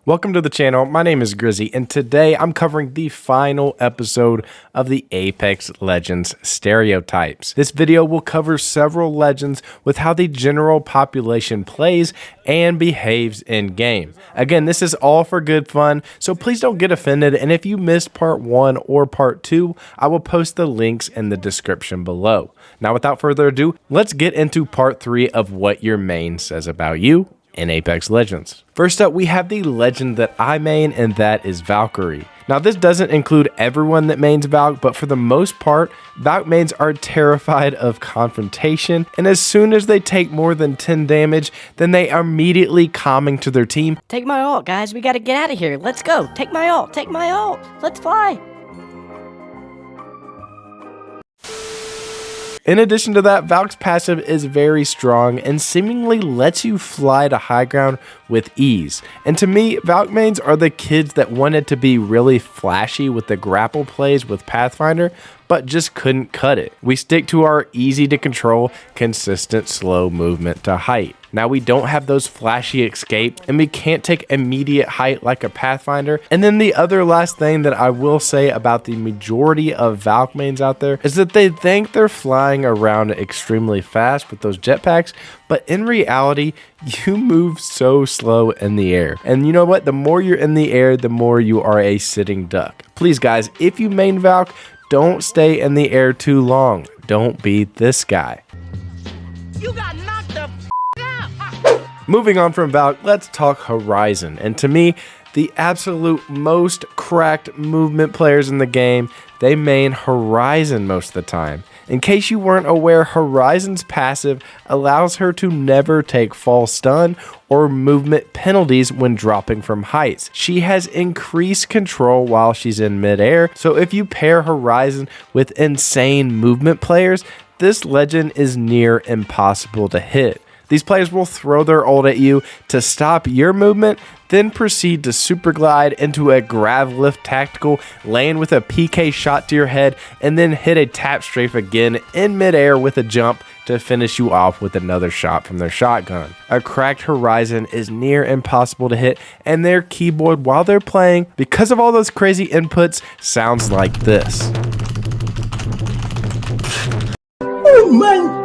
Welcome to the channel. My name is GrizzyyG, and today I'm covering the final episode of the Apex Legends Stereotypes. This video will cover several legends with how the general population plays and behaves in game. Again, this is all for good fun, so please don't get offended, and if you missed part 1 or part 2, I will post the links in the description below. Now, without further ado, let's get into part 3 of what your main says about you in Apex Legends. First up, we have the legend that I main, and that is Valkyrie. Now, this doesn't include everyone that mains Valk, but for the most part, Valk mains are terrified of confrontation, and as soon as they take more than 10 damage, then they are immediately calming to their team. Take my ult, guys. We gotta get out of here. Let's go. Take my ult. Take my ult. Let's fly. In addition to that, Valk's passive is very strong and seemingly lets you fly to high ground with ease. And to me, Valk mains are the kids that wanted to be really flashy with the grapple plays with Pathfinder, but just couldn't cut it. We stick to our easy to control, consistent, slow movement to height. Now, we don't have those flashy escape, and we can't take immediate height like a Pathfinder. And then the other last thing that I will say about the majority of Valk mains out there is that they think they're flying around extremely fast with those jetpacks, but in reality, you move so slow in the air. And you know what? The more you're in the air, the more you are a sitting duck. Please, guys, if you main Valk, don't stay in the air too long. Don't be this guy. You got knocked the out. Moving on from Valk, let's talk Horizon. And to me, the absolute most cracked movement players in the game, they main Horizon most of the time. In case you weren't aware, Horizon's passive allows her to never take fall stun or movement penalties when dropping from heights. She has increased control while she's in midair, so if you pair Horizon with insane movement players, this legend is near impossible to hit. These players will throw their ult at you to stop your movement, then proceed to super glide into a grav lift tactical, land with a PK shot to your head, and then hit a tap strafe again in midair with a jump to finish you off with another shot from their shotgun. A cracked Horizon is near impossible to hit, and their keyboard while they're playing, because of all those crazy inputs, sounds like this. Oh my god!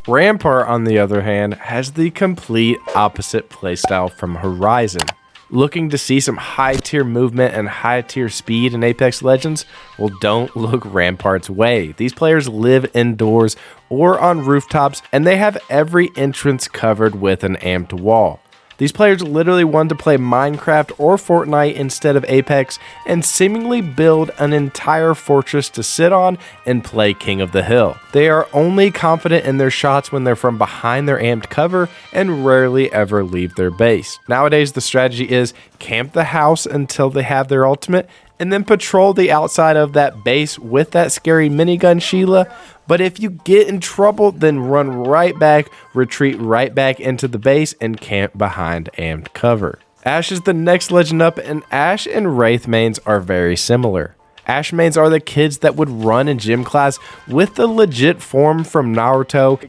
Rampar, on the other hand, has the complete opposite playstyle from Horizon. Looking to see some high tier movement and high tier speed in Apex Legends? Well, don't look Rampar's way. These players live indoors or on rooftops, and they have every entrance covered with an amped wall. These players literally want to play Minecraft or Fortnite instead of Apex and seemingly build an entire fortress to sit on and play King of the Hill. They are only confident in their shots when they're from behind their amped cover and rarely ever leave their base. Nowadays, the strategy is camp the house until they have their ultimate and then patrol the outside of that base with that scary minigun Sheila. But if you get in trouble, then run right back, retreat right back into the base, and camp behind amped cover. Ashe is the next legend up, and Ashe and Wraith mains are very similar. Ashe mains are the kids that would run in gym class with the legit form from Naruto.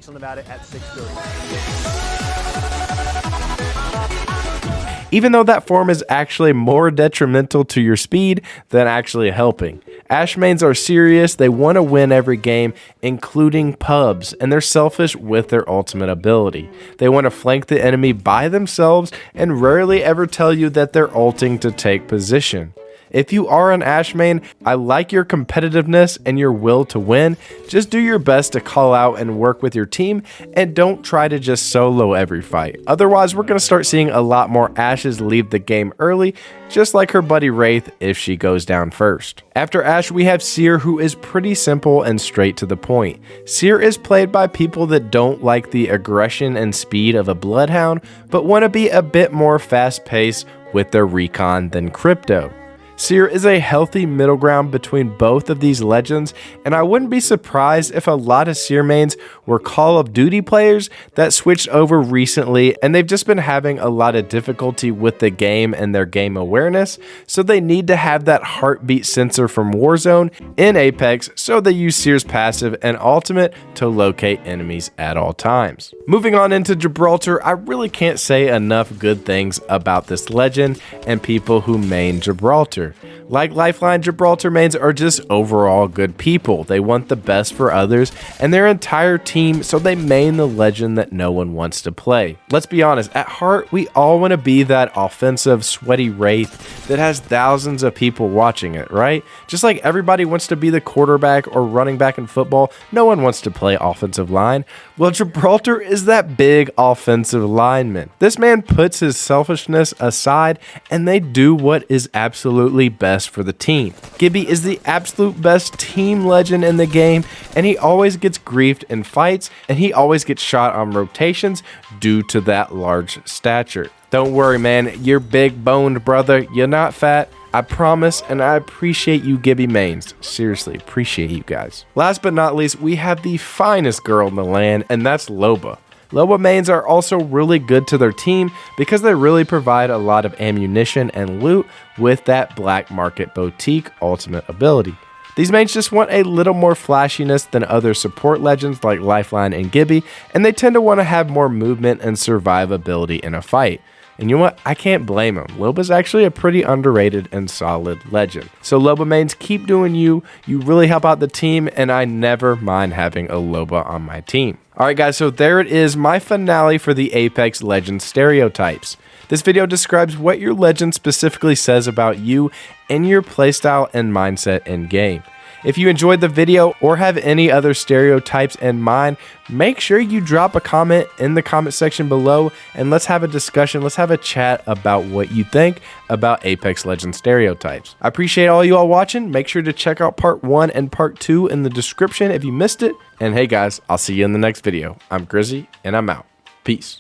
Even though that form is actually more detrimental to your speed than actually helping. Ashe mains are serious, they want to win every game, including pubs, and they're selfish with their ultimate ability. They want to flank the enemy by themselves and rarely ever tell you that they're ulting to take position. If you are an Ashe main, I like your competitiveness and your will to win. Just do your best to call out and work with your team, and don't try to just solo every fight. Otherwise, we're going to start seeing a lot more Ashes leave the game early, just like her buddy Wraith if she goes down first. After Ashe, we have Seer, who is pretty simple and straight to the point. Seer is played by people that don't like the aggression and speed of a Bloodhound, but want to be a bit more fast-paced with their recon than Crypto. Seer is a healthy middle ground between both of these legends, and I wouldn't be surprised if a lot of Seer mains were Call of Duty players that switched over recently and they've just been having a lot of difficulty with the game and their game awareness, so they need to have that heartbeat sensor from Warzone in Apex, so they use Seer's passive and ultimate to locate enemies at all times. Moving on into Gibraltar, I really can't say enough good things about this legend and people who main Gibraltar. Like Lifeline, Gibraltar mains are just overall good people. They want the best for others and their entire team, so they main the legend that no one wants to play. Let's be honest, at heart, we all want to be that offensive, sweaty wraith that has thousands of people watching it, right? Just like everybody wants to be the quarterback or running back in football, no one wants to play offensive line. Well, Gibraltar is that big offensive lineman. This man puts his selfishness aside and they do what is absolutely best for the team. Gibby is the absolute best team legend in the game, and he always gets griefed in fights, and he always gets shot on rotations due to that large stature. Don't worry, man, you're big boned, brother. You're not fat. I promise, and I appreciate you Gibby mains. Seriously, appreciate you guys. Last but not least, we have the finest girl in the land, and that's Loba. Loba mains are also really good to their team because they really provide a lot of ammunition and loot with that black market boutique ultimate ability. These mains just want a little more flashiness than other support legends like Lifeline and Gibby, and they tend to want to have more movement and survivability in a fight. And you know what? I can't blame him. Loba's actually a pretty underrated and solid legend. So Loba mains, keep doing you. You really help out the team, and I never mind having a Loba on my team. Alright guys, so there it is, my finale for the Apex Legends Stereotypes. This video describes what your legend specifically says about you and your playstyle and mindset in game. If you enjoyed the video or have any other stereotypes in mind, make sure you drop a comment in the comment section below and let's have a discussion, let's have a chat about what you think about Apex Legends stereotypes. I appreciate all you all watching. Make sure to check out part 1 and part 2 in the description if you missed it. And hey guys, I'll see you in the next video. I'm Grizzy and I'm out. Peace.